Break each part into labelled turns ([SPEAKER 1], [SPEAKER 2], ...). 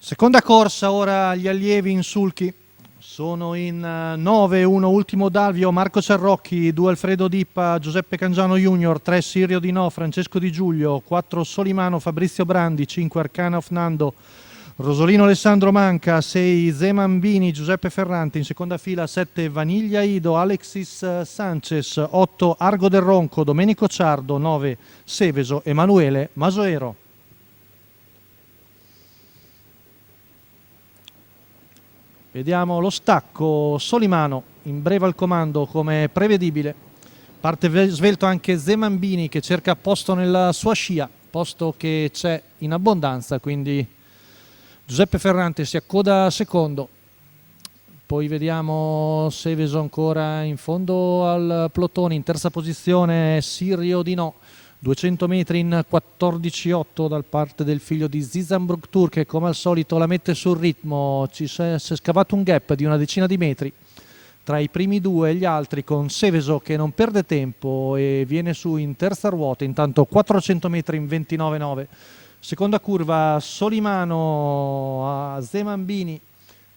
[SPEAKER 1] Seconda corsa, ora gli allievi in sulchi. Sono in 9, 1 Ultimo Dalvio, Marco Cerrocchi, 2 Alfredo Dippa, Giuseppe Cangiano Junior, 3 Sirio Di No, Francesco Di Giulio, 4 Solimano, Fabrizio Brandi, 5 Arcana of Nando, Rosolino Alessandro Manca, 6 Zemambini, Giuseppe Ferrante, in seconda fila 7 Vaniglia Ido, Alexis Sanchez, 8 Argo del Ronco, Domenico Ciardo, 9 Seveso, Emanuele Masoero. Vediamo lo stacco, Solimano in breve al comando come prevedibile. Parte svelto anche Zemambini che cerca posto nella sua scia, posto che c'è in abbondanza, quindi Giuseppe Ferrante si accoda secondo. Poi vediamo Seveso ancora in fondo al plotone, in terza posizione Sirio Di No. 200 metri in 14,8 da parte del figlio di Zizan Bruktur che come al solito la mette sul ritmo. Si è scavato un gap di una decina di metri tra i primi due e gli altri, con Seveso che non perde tempo e viene su in terza ruota, intanto 400 metri in 29,9. Seconda curva Solimano a Zemambini,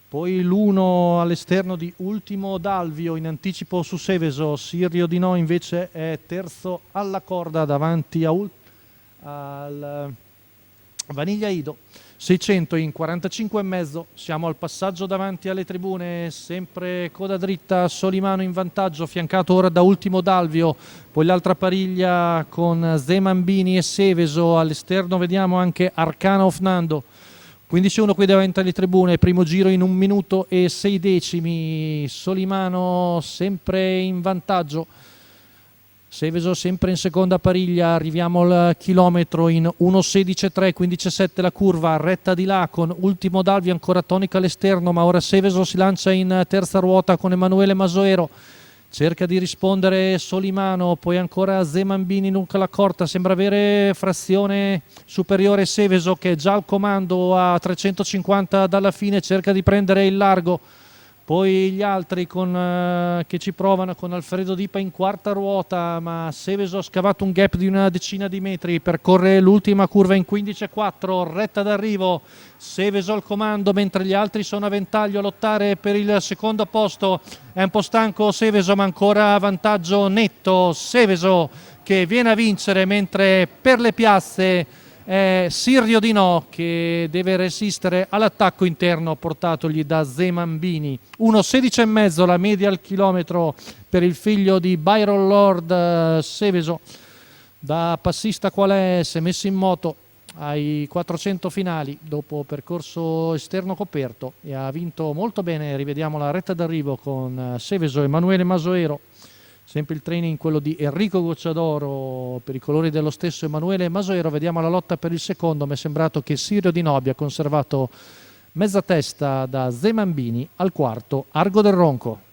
[SPEAKER 1] poi l'1 all'esterno di Ultimo Dalvio in anticipo su Seveso. Sirio Di No invece è terzo alla corda davanti al Vaniglia Ido. 600 in 45,5. Siamo al passaggio davanti alle tribune, sempre coda dritta, Solimano in vantaggio, fiancato ora da Ultimo Dalvio, poi l'altra pariglia con Zemambini e Seveso. All'esterno vediamo anche Arcana of Nando. 15-1 qui davanti alle tribune, primo giro in 1 minuto e 6 decimi, Solimano sempre in vantaggio, Seveso sempre in seconda pariglia. Arriviamo al chilometro in 1.16.3, 15.7 la curva, retta di là con Ultimo Dalvio ancora tonica all'esterno, ma ora Seveso si lancia in terza ruota con Emanuele Masoero. Cerca di rispondere Solimano, poi ancora Zemambini lungo la corta, sembra avere frazione superiore Seveso che è già al comando a 350 dalla fine, cerca di prendere il largo. Poi gli altri che ci provano con Alfredo Dippa in quarta ruota, ma Seveso ha scavato un gap di una decina di metri, percorre l'ultima curva in 15,4, retta d'arrivo, Seveso al comando mentre gli altri sono a ventaglio a lottare per il secondo posto. È un po' stanco Seveso, ma ancora vantaggio netto Seveso che viene a vincere, mentre per le piazze è Sirio Di No che deve resistere all'attacco interno portatogli da Zemambini. 1.16,5 la media al chilometro per il figlio di Byron Lord. Seveso da passista qual è, si è messo in moto ai 400 finali dopo percorso esterno coperto e ha vinto molto bene. Rivediamo la retta d'arrivo con Seveso, Emanuele Masoero, sempre il training quello di Enrico Gocciadoro per i colori dello stesso Emanuele Masoero. Vediamo la lotta per il secondo, mi è sembrato che Sirio Di No abbia conservato mezza testa da Zemambini. Al quarto Argo del Ronco.